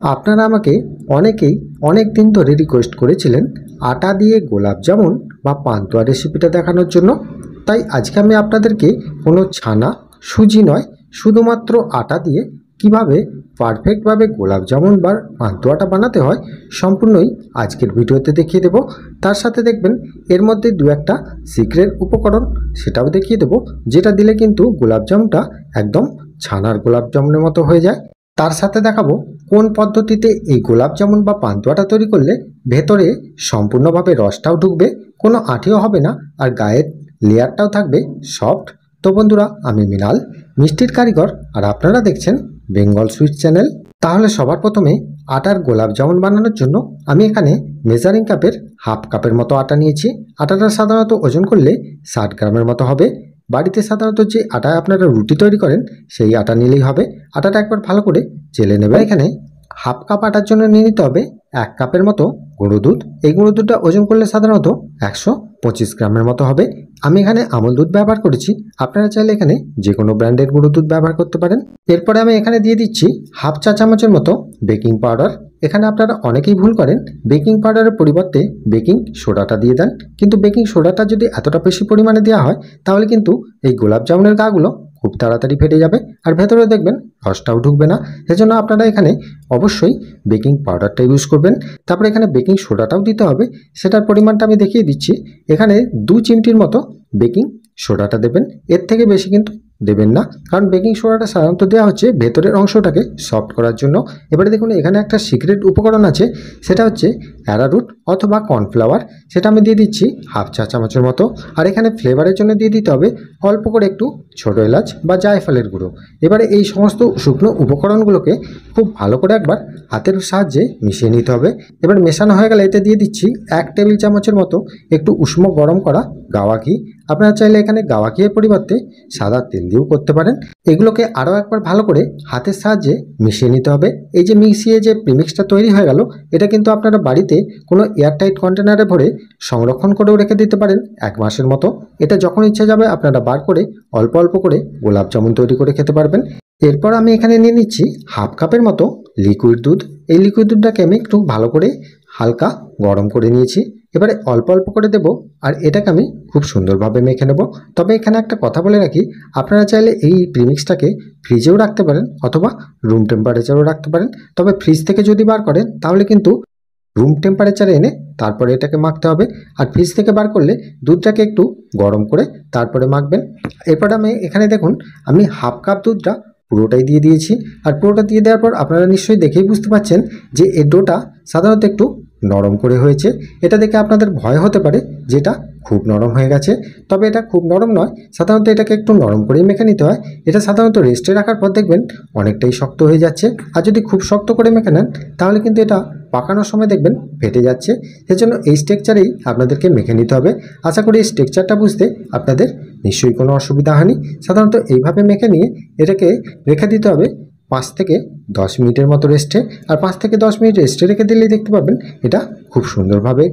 আপনারা আমাকে অনেকেই অনেক দিন ধরে রিকোয়েস্ট করেছিলেন আটা দিয়ে গোলাপ জামুন বা পান্তুয়া রেসিপিটা দেখানোর জন্য। তাই আজকে আমি আপনাদেরকে কোনো ছানা সুজি নয়, শুধুমাত্র আটা দিয়ে কিভাবে পারফেক্টভাবে গোলাপ জামুন বা পান্তুয়াটা বানাতে হয় সম্পূর্ণই আজকের ভিডিওতে দেখিয়ে দেব। তার সাথে দেখবেন এর মধ্যে দু একটা সিক্রেট উপকরণ সেটাও দেখিয়ে দেব, যেটা দিলে কিন্তু গোলাপ জামুনটা একদম ছানার গোলাপ জামুনের মতো হয়ে যায়। তার সাথে দেখাবো কোন পদ্ধতিতে এই গোলাপ জামুন বা পান্তুয়াটা তৈরি করলে ভেতরে সম্পূর্ণভাবে রসটাও ঢুকবে, কোনো আঠিও হবে না, আর গায়ের লেয়ারটাও থাকবে সফট। তো বন্ধুরা, আমি মৃণাল, মিষ্টির কারিগর, আর আপনারা দেখছেন বেঙ্গল সুইট চ্যানেল। তাহলে সবার প্রথমে আটার গোলাপ জামুন বানানোর জন্য আমি এখানে মেজারিং কাপের হাফ কাপের মতো আটা নিয়েছি। আটাটা সাধারণত ওজন করলে 60 গ্রামের মতো হবে। বাড়িতে সাধারণত যে আটা আপনারা রুটি তৈরি করেন সেই আটা নিলেই হবে। আটাটা একবার ভালো করে চেলে নেবে। এখানে হাফ কাপ আটার জন্য নিয়ে নিতে হবে 1 কাপের মতো গুঁড়ো দুধ। এই গুঁড়ো দুধটা ওজন করলে সাধারণত 125 গ্রামের মতো হবে। আমি এখানে আমুল দুধ ব্যবহার করেছি, আপনারা চাইলে এখানে যে কোনো ব্র্যান্ডের গুঁড়ো দুধ ব্যবহার করতে পারেন। এরপরে আমি এখানে দিয়ে দিচ্ছি হাফ চা চামচের মতো বেকিং পাউডার। এখানে আপনারা অনেকেই ভুল করেন, বেকিং পাউডারের পরিবর্তে বেকিং সোডাটা দিয়ে দেন, কিন্তু বেকিং সোডাটা যদি এতটা বেশি পরিমাণে দেওয়া হয় তাহলে কিন্তু এই গোলাপ জামুনের গাগুলো খুব তাড়াতাড়ি ফেটে যাবে, আর ভেতরে দেখবেন রসটাও ঢুকবে না। সেজন্য আপনারা এখানে অবশ্যই বেকিং পাউডারটা ইউজ করবেন। তারপরে এখানে বেকিং সোডাটাও দিতে হবে, সেটার পরিমাণটা আমি দেখিয়ে দিচ্ছি। এখানে 2 চিমটির মতো বেকিং সোডাটা দেবেন, এর থেকে বেশি কিন্তু দেবেন না, কারণ বেকিং সোডাটা সাধারণত দেওয়া হচ্ছে ভেতরের অংশটাকে সফট করার জন্য। এবারে দেখুন এখানে একটা সিক্রেট উপকরণ আছে, সেটা হচ্ছে অ্যারারুট অথবা কর্নফ্লাওয়ার। সেটা আমি দিয়ে দিচ্ছি হাফ চা চামচের মতো। আর এখানে ফ্লেভারের জন্য দিয়ে দিতে হবে অল্প করে একটু ছোটো এলাচ বা জায়ফলের গুঁড়ো। এবারে এই সমস্ত শুকনো উপকরণগুলোকে খুব ভালো করে একবার হাতের সাহায্যে মিশিয়ে নিতে হবে। এবার মেশানো হয়ে গেলে এতে দিয়ে দিচ্ছি 1 টেবিল চামচের মতো একটু উষ্ণ গরম করা গাওয়া ঘি। আপনারা চাইলে এখানে গাওয়া ঘিয়ের পরিবর্তে সাদা তেল দিয়েও করতে পারেন। এগুলোকে আরও একবার ভালো করে হাতের সাহায্যে মিশিয়ে নিতে হবে। এই যে মিশিয়ে যে প্রিমিক্সটা তৈরি হয়ে গেল, এটা কিন্তু আপনারা বাড়িতে কোনো এয়ারটাইট কন্টেনারে ভরে সংরক্ষণ করেও রেখে দিতে পারেন 1 মাসের মতো। এটা যখন ইচ্ছা যাবে আপনারা বার করে অল্প অল্প করে গোলাপ জামুন তৈরি করে খেতে পারবেন। এরপর আমি এখানে নিয়ে নিচ্ছি হাফ কাপের মতো লিকুইড দুধ। এই লিকুইড দুধটাকে আমি একটু ভালো করে হালকা গরম করে নিয়েছি। এবারে অল্প অল্প করে দেব, আর এটাকে আমি খুব সুন্দরভাবে মেখে নেব। তবে এখানে একটা কথা বলে রাখি, আপনারা চাইলে এই প্রিমিক্সটাকে ফ্রিজেও রাখতে পারেন অথবা রুম টেম্পারেচারেও রাখতে পারেন। তবে ফ্রিজ থেকে যদি বার করেন তাহলে কিন্তু রুম টেম্পারেচারে এনে তারপরে এটাকে মাখতে হবে, আর ফ্রিজ থেকে বার করলে দুধটাকে একটু গরম করে তারপরে মাখবেন। এরপর আমি এখানে দেখুন আমি হাফ কাপ দুধটা পুরোটাই দিয়ে দিয়েছি। আর পুরোটা দিয়ে দেওয়ার পর আপনারা নিশ্চয়ই দেখেই বুঝতে পারছেন যে এই ডোটা সাধারণত একটু নরম করে হয়েছে। এটা দেখে আপনাদের ভয় হতে পারে যেটা খুব নরম হয়ে গেছে, তবে এটা খুব নরম নয়। সাধারণত এটাকে একটু নরম করেই মেখে নিতে হয়। এটা সাধারণত রেস্টে রাখার পর দেখবেন অনেকটাই শক্ত হয়ে যাচ্ছে, আর যদি খুব শক্ত করে মেখে নেন তাহলে কিন্তু এটা পাকানোর সময় দেখবেন ফেটে যাচ্ছে। সেজন্য এই স্ট্রাকচারেই আপনাদেরকে মেখে নিতে হবে। আশা করি এই স্ট্রাকচারটা বুঝতে আপনাদের নিশ্চয়ই কোনো অসুবিধা হয়নি। সাধারণত এইভাবে মেখে নিয়ে এটাকে রেখে দিতে হবে 5 থেকে 10 মিনিটের মতো রেস্টে। আর 5 থেকে 10 মিনিট রেস্টে রেখে দিলেই দেখতে পাবেন এটা খুব সুন্দরভাবে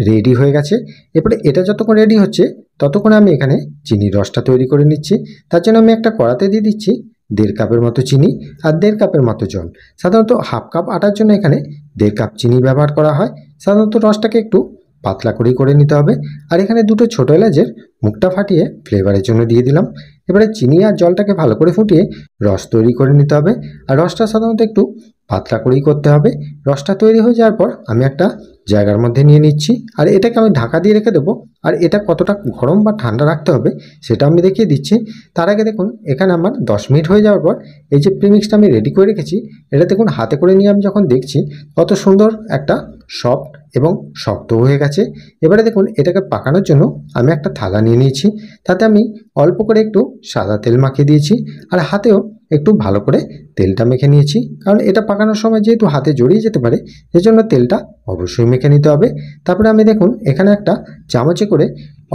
রেডি হয়ে গেছে। এরপরে এটা যতক্ষণ রেডি হচ্ছে ততক্ষণ আমি এখানে চিনির রসটা তৈরি করে নিচ্ছি। তার জন্য আমি একটা কড়াতে দিয়ে দিচ্ছি 1.5 কাপের মতো চিনি আর 1.5 কাপের মতো জল। সাধারণত হাফ কাপ আটার জন্য এখানে 1.5 কাপ চিনি ব্যবহার করা হয়। সাধারণত রসটাকে একটু পাতলা করেই করে নিতে হবে। আর এখানে 2টো ছোটো এলাচের মুখটা ফাটিয়ে ফ্লেভারের জন্য দিয়ে দিলাম। এবারে চিনি আর জলটাকে ভালো করে ফুটিয়ে রস তৈরি করে নিতে হবে। আর রসটা সাধারণত একটু পাতলা করেই করতে হবে। রসটা তৈরি হয়ে যাওয়ার পর আমি একটা জায়গার মধ্যে নিয়ে নিচ্ছি, আর এটাকে আমি ঢাকা দিয়ে রেখে দেবো। আর এটা কতটা গরম বা ঠান্ডা রাখতে হবে সেটা আমি দেখিয়ে দিচ্ছি। তার আগে দেখুন এখানে আমার 10 মিনিট হয়ে যাওয়ার পর এই যে প্রিমিক্সটা আমি রেডি করে রেখেছি, এটা দেখুন হাতে করে নিয়ে আমি যখন দেখছি কত সুন্দর একটা সফট এবং শক্ত হয়ে গেছে। এবারে দেখুন এটাকে পাকানোর জন্য আমি একটা থালা নিয়ে নিয়েছি, তাতে আমি অল্প করে একটু সাদা তেল মাখিয়ে দিয়েছি, আর হাতেও একটু ভালো করে তেলটা মেখে নিয়েছি, কারণ এটা পাকানোর সময় যেহেতু হাতে জড়িয়ে যেতে পারে সেজন্য তেলটা অবশ্যই মেখে নিতে হবে। তারপরে আমি দেখুন এখানে একটা চামচে করে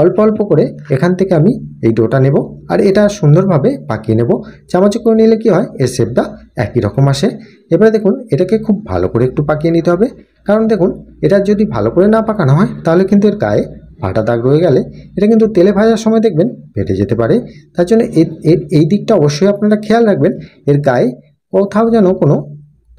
অল্প অল্প করে এখান থেকে আমি এই ডোটা নেব, আর এটা সুন্দরভাবে পাকিয়ে নেব। চামচে করে নিলে কি হয়, এর শেপটা একই রকম আসে। এবারে দেখুন এটাকে খুব ভালো করে একটু পাকিয়ে নিতে হবে, কারণ দেখুন এটা যদি ভালো করে না পাকানো হয় তাহলে কিন্তু এর গায়ে ফাটা দাগ রয়ে গেলে এটা কিন্তু তেলে ভাজার সময় দেখবেন ফেটে যেতে পারে। তার জন্য এই দিকটা অবশ্যই আপনারা খেয়াল রাখবেন, এর গায়ে কোথাও যেন কোনো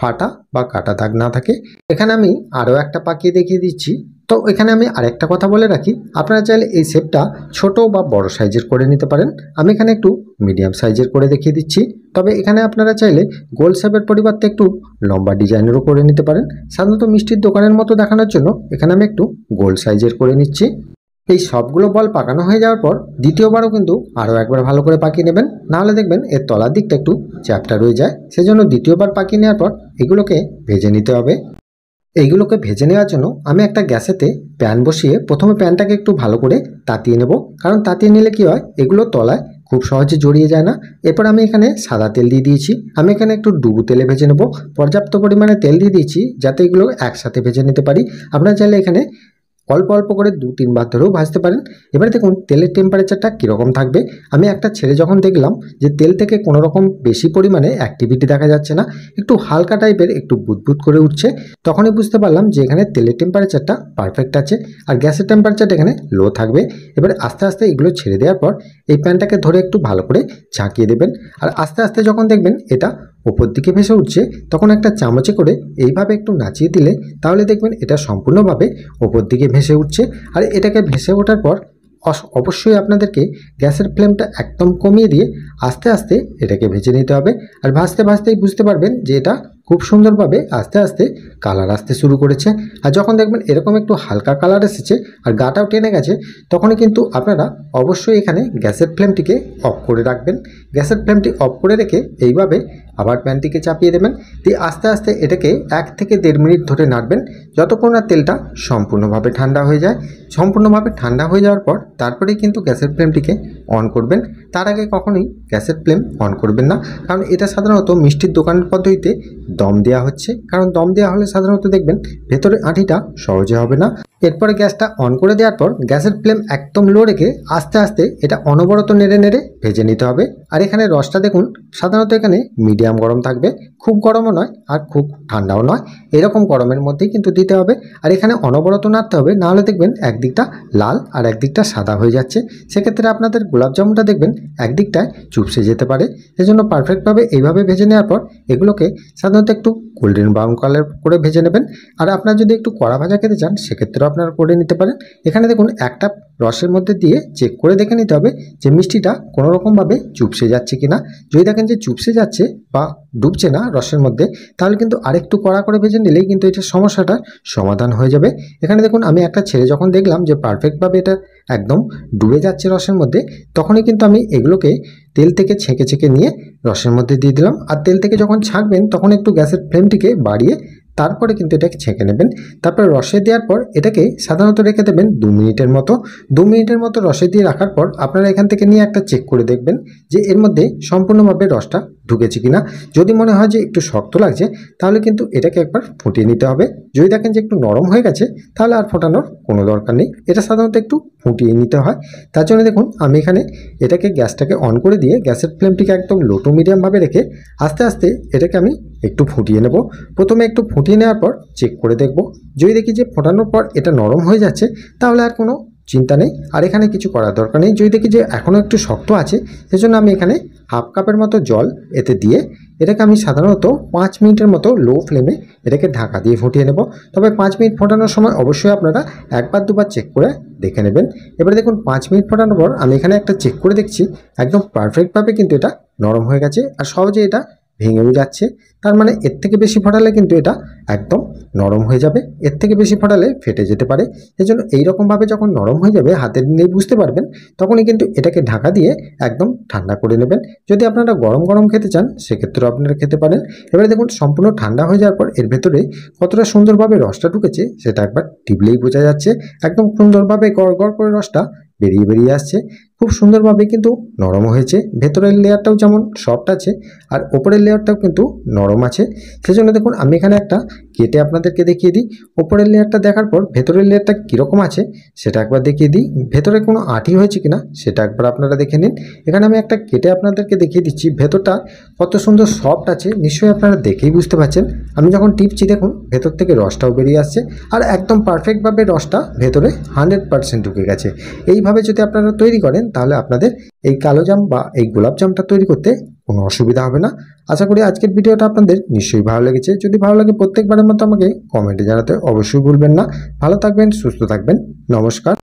ফাটা বা কাটা দাগ না থাকে। এখানে আমি আরও একটা পাকিয়ে দেখিয়ে দিচ্ছি। তো এখানে আমি আরেকটা কথা বলে রাখি, আপনারা চাইলে এই শেপটা ছোট বা বড় সাইজের করে নিতে পারেন। আমি এখানে একটু মিডিয়াম সাইজের করে দেখিয়ে দিচ্ছি। তবে এখানে আপনারা চাইলে গোল শেপের পরিবর্তে একটু লম্বা ডিজাইনেরও করে নিতে পারেন। সাধারণত মিষ্টির দোকানের মতো দেখানোর জন্য এখানে আমি একটু গোল সাইজের করে নিচ্ছি। এই সবগুলো বল পাকানো হয়ে যাওয়ার পর দ্বিতীয়বারও কিন্তু আরও একবার ভালো করে পাকিয়ে নেবেন, নাহলে দেখবেন এর তলার দিকটা একটু চ্যাপ্টা রয়ে যায়। সেজন্য দ্বিতীয়বার পাকিয়ে নেওয়ার পর এগুলোকে ভেজে নিতে হবে। এইগুলোকে ভেজে নেওয়ার জন্য আমি একটা গ্যাসেতে প্যান বসিয়ে প্রথমে প্যানটাকে একটু ভালো করে তাতিয়ে নেব, কারণ তাতিয়ে নিলে কি হয়, এগুলো তলায় খুব সহজে জড়িয়ে যায় না। এরপর আমি এখানে সাদা তেল দিয়ে দিয়েছি। আমি এখানে একটু ডুবু তেলে ভেজে নেব। পর্যাপ্ত পরিমাণে তেল দিয়ে দিয়েছি যাতে এগুলো একসাথে ভেজে নিতে পারি। আপনারা চাইলে এখানে অল্প অল্প করে 2-3 বার ধরেও ভাজতে পারেন। এবারে দেখুন তেলের টেম্পারেচারটা কীরকম থাকবে। আমি একটা ছেড়ে যখন দেখলাম যে তেল থেকে কোনো রকম বেশি পরিমাণে অ্যাক্টিভিটি দেখা যাচ্ছে না, একটু হালকা টাইপের একটু বুদবুদ করে উঠছে, তখনই বুঝতে পারলাম যে এখানে তেলের টেম্পারেচারটা পারফেক্ট আছে আর গ্যাসের টেম্পারেচারটা এখানে লো থাকবে। এবারে আস্তে আস্তে এগুলো ছেড়ে দেওয়ার পর এই প্যানটাকে ধরে একটু ভালো করে ঝাঁকিয়ে দেবেন। আর আস্তে আস্তে যখন দেখবেন এটা ওপর দিকে ভেসে উঠছে, তখন একটা চামচে করে এইভাবে একটু নাচিয়ে দিলে তাহলে দেখবেন এটা সম্পূর্ণভাবে ওপর দিকে ভেসে উঠছে। আর এটাকে ভেসে ওঠার পর অবশ্যই আপনাদেরকে গ্যাসের ফ্লেমটা একদম কমিয়ে দিয়ে আস্তে আস্তে এটাকে ভেজে নিতে হবে। আর ভাজতে ভাজতেই বুঝতে পারবেন যে এটা খুব সুন্দরভাবে আস্তে আস্তে কালার আসতে শুরু করেছে। আর যখন দেখবেন এরকম একটু হালকা কালার এসেছে আর গাটাও টেনে গেছে, তখনই কিন্তু আপনারা অবশ্যই এখানে গ্যাসের ফ্লেমটিকে অফ করে রাখবেন। গ্যাসের ফ্লেমটি অফ করে রেখে এইভাবে আবার প্যানটিকে চাপিয়ে দেবেন, দিয়ে আস্তে আস্তে এটাকে 1 থেকে 1.5 মিনিট ধরে নাড়বেন যতক্ষণ না তেলটা সম্পূর্ণভাবে ঠান্ডা হয়ে যায়। সম্পূর্ণভাবে ঠান্ডা হয়ে যাওয়ার পর তারপরেই কিন্তু গ্যাসের ফ্লেমটিকে অন করবেন। তার আগে কখনোই গ্যাসের ফ্লেম অন করবেন না, কারণ এটা সাধারণত মিষ্টির দোকানের পদ্ধতিতে দম দেওয়া হচ্ছে। কারণ দম দেওয়া হলে সাধারণত দেখবেন ভেতরে আঁটিটা সহজে হবে না। এরপরে গ্যাসটা অন করে দেওয়ার পর গ্যাসের ফ্লেম একদম লো রেখে আস্তে আস্তে এটা অনবরত নেড়ে নেড়ে ভেজে নিতে হবে। আর এখানে রসটা দেখুন সাধারণত এখানে মিডিয়াম গরম থাকবে, খুব গরমও নয় আর খুব ঠান্ডাও নয়, এরকম গরমের মধ্যেই কিন্তু দিতে হবে। আর এখানে অনবরত নাড়তে হবে, নাহলে দেখবেন একদিকটা লাল আর একদিকটা সাদা হয়ে যাচ্ছে। সেক্ষেত্রে আপনাদের গোলাপজামুনটা দেখবেন একদিকটায় চুপসে যেতে পারে। সেজন্য পারফেক্টভাবে এইভাবে ভেজে নেওয়ার পর এগুলোকে সাধারণত একটু গোল্ডেন ব্রাউন কালার করে ভেজে নেবেন। আর আপনারা যদি একটু কড়া ভাজা খেতে চান সেক্ষেত্রেও আপনারা করে নিতে পারেন। এখানে দেখুন একটা রসের মধ্যে দিয়ে চেক করে দেখে নিতে হবে যে মিষ্টিটা কোনো রকমভাবে চুপসে যাচ্ছে কিনা। যদি দেখেন যে চুপসে যাচ্ছে বা ডুবছে না রসের মধ্যে, তাহলে কিন্তু আরেকটু কড়া করে ভেজে নিলেই কিন্তু এটা সমস্যাটার সমাধান হয়ে যাবে। এখানে দেখুন আমি একটা ছেড়ে যখন দেখলাম যে পারফেক্টভাবে এটা একদম ডুবে যাচ্ছে রসের মধ্যে, তখনই কিন্তু আমি এগুলোকে তেল থেকে ছেঁকে ছেঁকে নিয়ে রসের মধ্যে দিয়ে দিলাম। আর তেল থেকে যখন ছাঁকবেন তখন একটু গ্যাসের ফ্লেমটিকে বাড়িয়ে তারপরে কিন্তু এটাকে ছেঁকে নেবেন। তারপর রসে দেওয়ার পর এটাকে সাধারণত রেখে দেবেন 2 মিনিটের মতো। 2 মিনিটের মতো রসে দিয়ে রাখার পর আপনারা এখান থেকে নিয়ে একটা চেক করে দেখবেন যে এর মধ্যে সম্পূর্ণভাবে রসটা ঢুকেছে কিনা। যদি মনে হয় যে একটু শক্ত লাগছে তাহলে কিন্তু এটাকে একবার ফুটিয়ে নিতে হবে। যদি দেখেন যে একটু নরম হয়ে গেছে তাহলে আর ফোটানোর কোনো দরকার নেই, এটা সাধারণত একটু ফুটিয়ে নিতে হয়। তার জন্য দেখুন আমি এখানে এটাকে গ্যাসটাকে অন করে দিয়ে গ্যাসের ফ্লেমটিকে একদম লো টু মিডিয়ামভাবে রেখে আস্তে আস্তে এটাকে আমি একটু ফুটিয়ে নেব। প্রথমে একটু ফুটিয়ে নেওয়ার পর চেক করে দেখব, যদি দেখি যে ফোটানোর পর এটা নরম হয়ে যাচ্ছে তাহলে আর কোনো চিন্তা নেই, আর এখানে কিছু করার দরকার নেই। যদি দেখি যে এখনও একটু শক্ত আছে সেজন্য আমি এখানে 1/2 কাপের মতো জল এতে দিয়ে এটাকে আমি সাধারণত 5 মিনিটের মতো লো ফ্লেমে এটাকে ঢাকা দিয়ে ফুটিয়ে নেব। তবে 5 মিনিট ফোটানোর সময় অবশ্যই আপনারা একবার দুবার চেক করে দেখে নেবেন। এবারে দেখুন 5 মিনিট ফোটানোর পর আমি এখানে একটা চেক করে দেখছি একদম পারফেক্টভাবে কিন্তু এটা নরম হয়ে গেছে আর সহজে এটা ভেঙেও যাচ্ছে। তার মানে এর থেকে বেশি ফোটালে কিন্তু এটা একদম নরম হয়ে যাবে, এর থেকে বেশি ফোটালে ফেটে যেতে পারে। সেজন্য এইরকমভাবে যখন নরম হয়ে যাবে হাতে নিয়ে বুঝতে পারবেন, তখনই কিন্তু এটাকে ঢাকা দিয়ে একদম ঠান্ডা করে নেবেন। যদি আপনারা গরম গরম খেতে চান সেক্ষেত্রেও আপনারা খেতে পারেন। এবারে দেখুন সম্পূর্ণ ঠান্ডা হয়ে যাওয়ার পর এর ভেতরে কতটা সুন্দরভাবে রসটা ঢুকেছে সেটা একবার টিপলেই বোঝা যাচ্ছে। একদম সুন্দরভাবে গড় গড় করে রসটা বেরিয়ে বেরিয়ে আসছে, খুব সুন্দরভাবে কিন্তু নরম হয়েছে। ভেতরের লেয়ারটাও যেমন সফট আছে আর ওপরের লেয়ারটাও কিন্তু নরম আছে। সেজন্য দেখুন আমি এখানে একটা কেটে আপনাদেরকে দেখিয়ে দিই। ওপরের লেয়ারটা দেখার পর ভেতরের লেয়ারটা কীরকম আছে সেটা একবার দেখিয়ে দিই। ভেতরে কোনো আঁটি হয়েছে কিনা সেটা একবার আপনারা দেখে নিন। এখানে আমি একটা কেটে আপনাদেরকে দেখিয়ে দিচ্ছি ভেতরটা কত সুন্দর সফট আছে, নিশ্চয়ই আপনারা দেখেই বুঝতে পারছেন। আমি যখন টিপছি দেখুন ভেতর থেকে রসটাও বেরিয়ে আসছে আর একদম পারফেক্টভাবে রসটা ভেতরে 100% ঢুকে গেছে। এইভাবে যদি আপনারা তৈরি করেন তাহলে আপনাদের এই কালোজাম বা এই গোলাপজামটা তৈরি করতে কোনো অসুবিধা হবে না। আশা করি আজকের ভিডিওটা আপনাদের নিশ্চয়ই ভালো লেগেছে। যদি ভালো লাগে প্রত্যেকবারের মতো আমাকে কমেন্টে জানাতে অবশ্যই ভুলবেন না। ভালো থাকবেন, সুস্থ থাকবেন। নমস্কার।